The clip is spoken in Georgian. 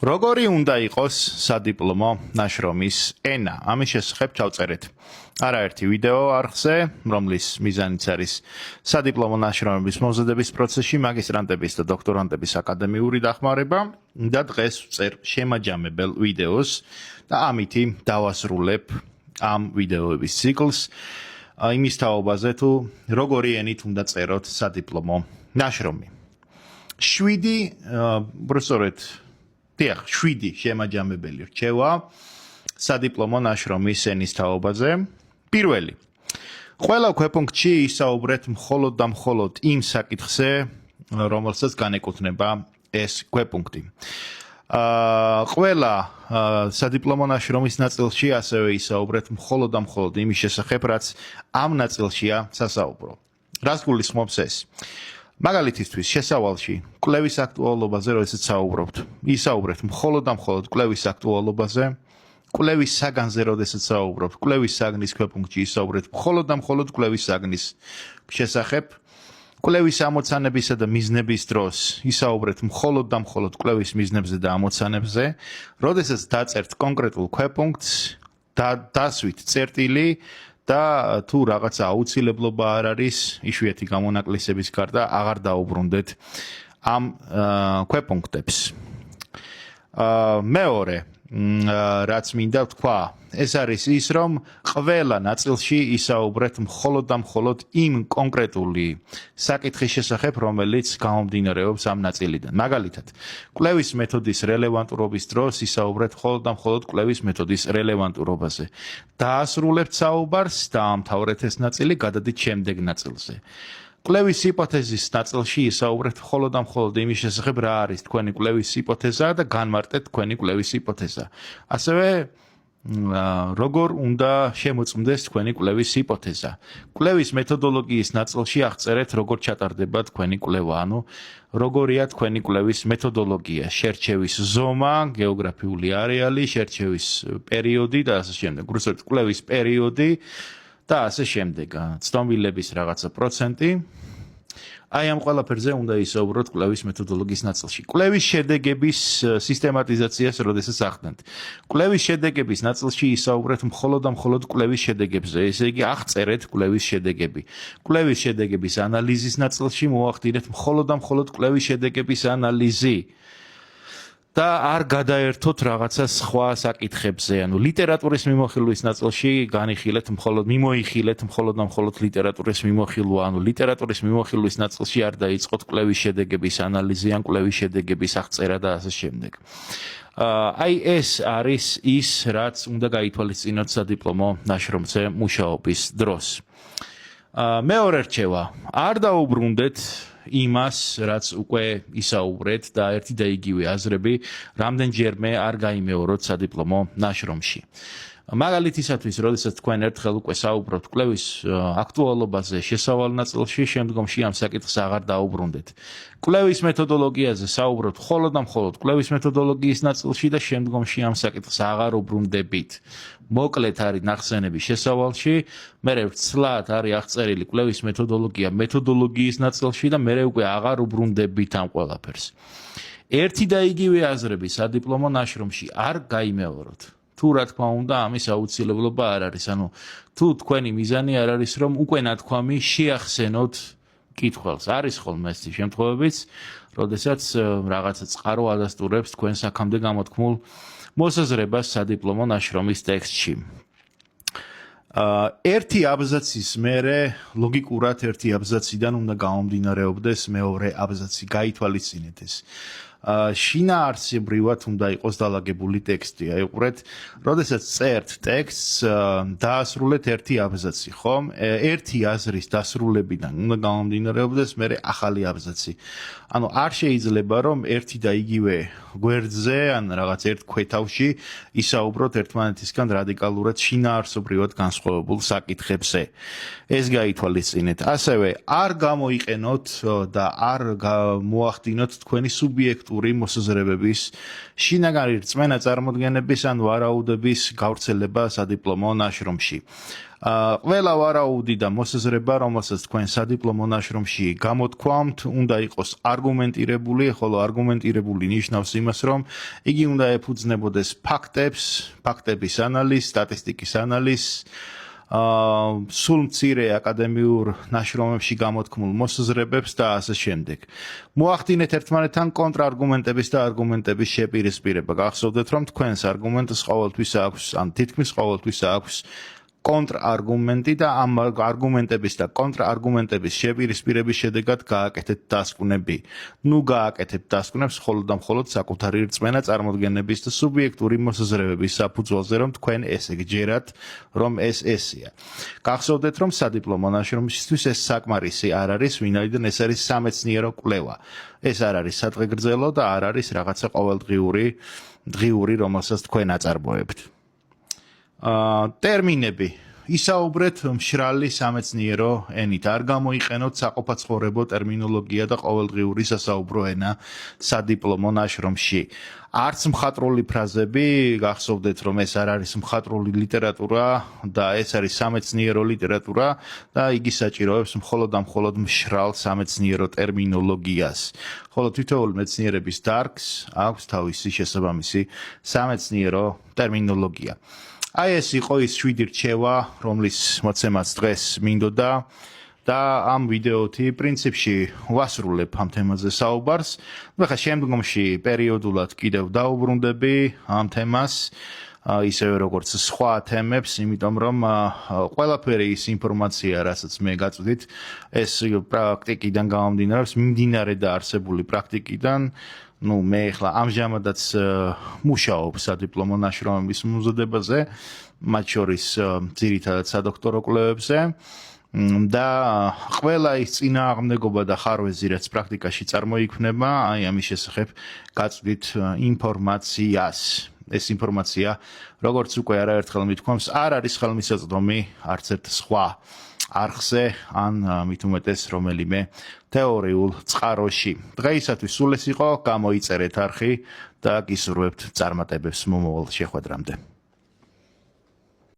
როგორი უნდა იყოს სადიპლომო ნაშრომის ენა? ამის შესახებ ჩავწერეთ არაერთი ვიდეო არხზე, რომლის მიზანიც არის სადიპლომო ნაშრომების მომზადების პროცესში მაგისტრანტების და დოქტორანტების აკადემიური დახმარება და დღეს ვწერ შემაჯამებელ ვიდეოს და ამითი დავასრულებ ამ ვიდეოების ციკლს იმის თაობაზე თუ როგორი ენით უნდა წეროთ სადიპლომო ნაშრომი. 7 შემაჯამებელი რჩევა სადიპლომო ნაშრომის ენის თაობაზე. პირველი. ყველა ქვეპუნქტში ისაუბრეთ მხოლოდ და მხოლოდ იმ საკითხზე, რომელსაც განეკუთვნება ეს ქვეპუნქტი. ყველა სადიპლომო ნაშრომის ნაწილში ასევე ისაუბრეთ მხოლოდ და მხოლოდ იმის შესახებ, რაც ამ ნაწილშია სასაუბრო. რას გულისხმობს ეს? მაგალითისთვის შესავალში კვლევის აქტუალობაზე როდესაც საუბრობთ, ისაუბრეთ მხოლოდ და მხოლოდ კვლევის აქტუალობაზე, კვლევის საგანზე როდესაც საუბრობთ, კვლევის საგნის ქვეპუნქტში ისაუბრეთ მხოლოდ და მხოლოდ კვლევის საგნის შესახებ, კვლევის ამოცანებისა და მიზნების დროს ისაუბრეთ მხოლოდ და მხოლოდ კვლევის მიზნებზე და ამოცანებზე, როდესაც დაწერთ კონკრეტულ ქვეპუნქტს, დასვით წერტილი და თუ რაღაც აუცილებლობა არ არის, იშვიათი გამონაკლისების გარდა აღარ დაუბრუნდეთ ამ ქვეპუნქტებს. მეორე, რაც მინდა ვთქვა, ეს არის ის, რომ ყველა ნაწილში ისაუბრეთ მხოლოდ და მხოლოდ იმ კონკრეტული საკითხის შესახებ, რომელიც გამომდინარეობს ამ ნაწილიდან. მაგალითად, კვლევის მეთოდის რელევანტურობის დროს ისაუბრეთ მხოლოდ და მხოლოდ კვლევის მეთოდის რელევანტურობაზე. დაასრულებთ საუბარს და ამთავრეთ ეს ნაწილი, გადადით შემდეგ ნაწილზე. კვლევის ჰიპოთეზის ნაწილში ისაუბრეთ მხოლოდ და მხოლოდ იმის შესახებ, რა არის თქვენი კვლევის ჰიპოთეზა და განმარტეთ თქვენი კვლევის ჰიპოთეზა. ასევე როგორ უნდა შემოწმდეს თქვენი კვლევის ჰიპოთეზა. კვლევის მეთოდოლოგიის ნაწილში აღწერეთ, როგორ ჩატარდება თქვენი კვლევა, ანუ როგორია თქვენი კვლევის მეთოდოლოგია, შერჩევის ზომა, გეოგრაფიული არეალი, შერჩევის პერიოდი და ასე შემდეგ. უბრალოდ კვლევის პერიოდი და ასე შემდეგ, ცნობილების რაღაცა პროცენტი. აი ამ ყველაფერზე უნდა ისაუბროთ კვლევის მეთოდოლოგიის ნაწილში. კვლევის შედეგების სისტემატიზაციას როდესაც ახდენთ. კვლევის შედეგების ნაწილში ისაუბრეთ მხოლოდ და მხოლოდ კვლევის შედეგებზე, ესე იგი აღწერეთ კვლევის შედეგები. კვლევის შედეგების ანალიზის ნაწილში მოახდინეთ მხოლოდ და მხოლოდ კვლევის შედეგების ანალიზი. და არ გადაერთოთ რაღაცა სხვა საკითხებზე, ანუ ლიტერატურის მიმოხილვის ნაწილში მიმოიხილეთ მხოლოდ და მხოლოდ ლიტერატურის მიმოხილვა, ანუ ლიტერატურის მიმოხილვის ნაწილში არ დაიწყოთ კვლევის შედეგების ანალიზი ან კვლევის შედეგების აღწერა და ასე შემდეგ. აი ეს არის ის, რაც უნდა გაითვალისწინოთ სადიპლომო ნაშრომზე მუშაობის დროს. მეორე რჩევა, არ დაუბრუნდეთ იმას, რაც უკვე ისაუბრეთ და ერთი და იგივე აზრები რამდენჯერმე არ გაიმეოროთ სადიპლომო ნაშრომში. მაგალითისათვის, როდესაც თქვენ ერთხელ უკვე საუბრობთ კვლევის აქტუალობაზე შესავალ ნაწილში, შემდგომში ამ საკითხს აღარ დაუბრუნდეთ. კვლევის მეთოდოლოგიაზე საუბრობთ მხოლოდ და მხოლოდ კვლევის მეთოდოლოგიის ნაწილში და შემდგომში ამ საკითხს აღარ უბრუნდებით. მოკლედ არის ნახსენები შესავალში, მერე ვცლად არის აღწერილი კვლევის მეთოდოლოგია მეთოდოლოგიის ნაწილში და მერე უკვე აღარ უბრუნდებით ამ ყველაფერს. ერთი და იგივე აზრები სადიპლომო ნაშრომში არ გაიმეოროთ. თუ რა თქმა უნდა ამის აუცილებლობა არ არის, ანუ თუ თქვენი მიზანი არ არის, რომ უკვე ნათქვამი შეახსენოთ კითხველს. არის ხოლმე ესეთი შემთხვევებიც, როდესაც რაღაცა წყარო ადასტურებს თქვენ აქამდე გამოთქმულ მოსაზრებას სადიპლომო ნაშრომის ტექსტში. ერთი აბზაცის მერე ლოგიკურად ერთი აბზაციდან უნდა გამომდინარეობდეს მეორე აბზაცი, გაითვალისწინეთ ეს. შინაარსებრივად უნდა იყოს დალაგებული ტექსტი. აი უყურეთ, როდესაც წერთ ტექსტს, დაასრულეთ ერთი აბზაცი, ხომ? ერთი აზრის დასრულებიდან უნდა გამომდინარეობდეს მერე ახალი აბზაცი. ანუ არ შეიძლება რომ ერთი და იგივე გვერდზე ან რაღაც ერთ ქვეთავში ისაუბროთ ერთმანეთისგან რადიკალურად შინაარსობრივად განსხვავებულ საკითხებზე. ეს გაითვალისწინეთ. ასევე არ გამოიყენოთ და არ მოახდინოთ თქვენი სუბიექტური მოსაზრებების შინაგანი რწმენა წარმოდგენების ან ვარაუდების გავრცელება სადიპლომო ნაშრომში. ყველა ვარაუდი და მოსაზრება, რომელსაც თქვენ სადიპლომო ნაშრომში გამოთქვამთ, უნდა იყოს არგუმენტირებული, ხოლო არგუმენტირებული ნიშნავს იმას, რომ იგი უნდა ეფუძნებოდეს ფაქტებს, ფაქტების ანალიზს, სტატისტიკის ანალიზს, სულ მცირე აკადემიურ ნაშრომებში გამოთქმულ მოსაზრებებს და ასე შემდეგ. მოახდინეთ ერთმანეთთან კონტრარგუმენტების და არგუმენტების შეპირისპირება. გახსოვდეთ, რომ თქვენს არგუმენტს ყოველთვის აქვს, ან თითქმის ყოველთვის აქვს კონტრარგუმენტი და ამ არგუმენტების და კონტრარგუმენტების შეპირისპირების შედეგად გააკეთეთ დასკვნები. გააკეთებთ დასკვნებს მხოლოდ და მხოლოდ საკუთარი რწმენა წარმოდგენების და სუბიექტური მოსაზრებების საფუძველზე, რომ თქვენ ესე გჯერათ, რომ ეს ესეა. გახსოვდეთ, რომ სადიპლომო ნაშრომისთვის ეს საკმარისი არ არის, ვინაიდან ეს არის სამეცნიერო კვლევა. ეს არ არის სადღეგრძელო და არ არის რაღაცა ყოველდღიური, რომელსაც თქვენ აწარმოებთ. ტერმინები. ისაუბრეთ მშრალი სამეცნიერო ენით. არ გამოიყენოთ საყოფაცხოვრებო ტერმინოლოგია და ყოველდღიური სასაუბრო ენა სადიპლომო ნაშრომში. არც მხატვრული ფრაზები, გახსოვდეთ, რომ ეს არ არის მხატვრული ლიტერატურა და ეს არის სამეცნიერო ლიტერატურა და იგი საჭიროებს მხოლოდ და მხოლოდ მშრალ სამეცნიერო ტერმინოლოგიას. ხოლო თითოეული მეცნიერების დარგს აქვს თავისი შესაბამისი სამეცნიერო ტერმინოლოგია. აი ეს იყო ის 7 რჩევა, რომლის მოცემაც დღეს მინდოდა და ამ ვიდეოთი პრინციპში ვასრულებ ამ თემაზე საუბარს. ახლა შემდგომში პერიოდულად კიდევ დაუბრუნდები ამ თემას, ისევე როგორც სხვა თემებს, იმიტომ რომ ყველაფერი ის ინფორმაცია, რასაც მე გაწვდით, ეს პრაქტიკიდან გამომდინარეობს, მიმდინარე და არსებული პრაქტიკიდან. მე ახლა ამჟამადაც მუშაობ სადიპლომო ნაშრომების მომზადებაზე, მათ შორის ძირითადად სადოქტორო კვლევებზე და ყველა ის წინააღმდეგობა და ხარვეზი, რაც პრაქტიკაში წარმოიქმნება, აი ამის შესახებ გაწვდით ინფორმაციას. ეს ინფორმაცია, როგორც უკვე არაერთხელ მithქვამს, არ არის ხელმისაწვდომი არც ერთ სხვა არხზე, ან მით უმეტეს რომელიმე თეორიულ წყაროში. დღეისათვის სულ ეს იყო, გამოიწერეთ არხი და გისურვებთ წარმატებებს მომავალ შეხვედრამდე.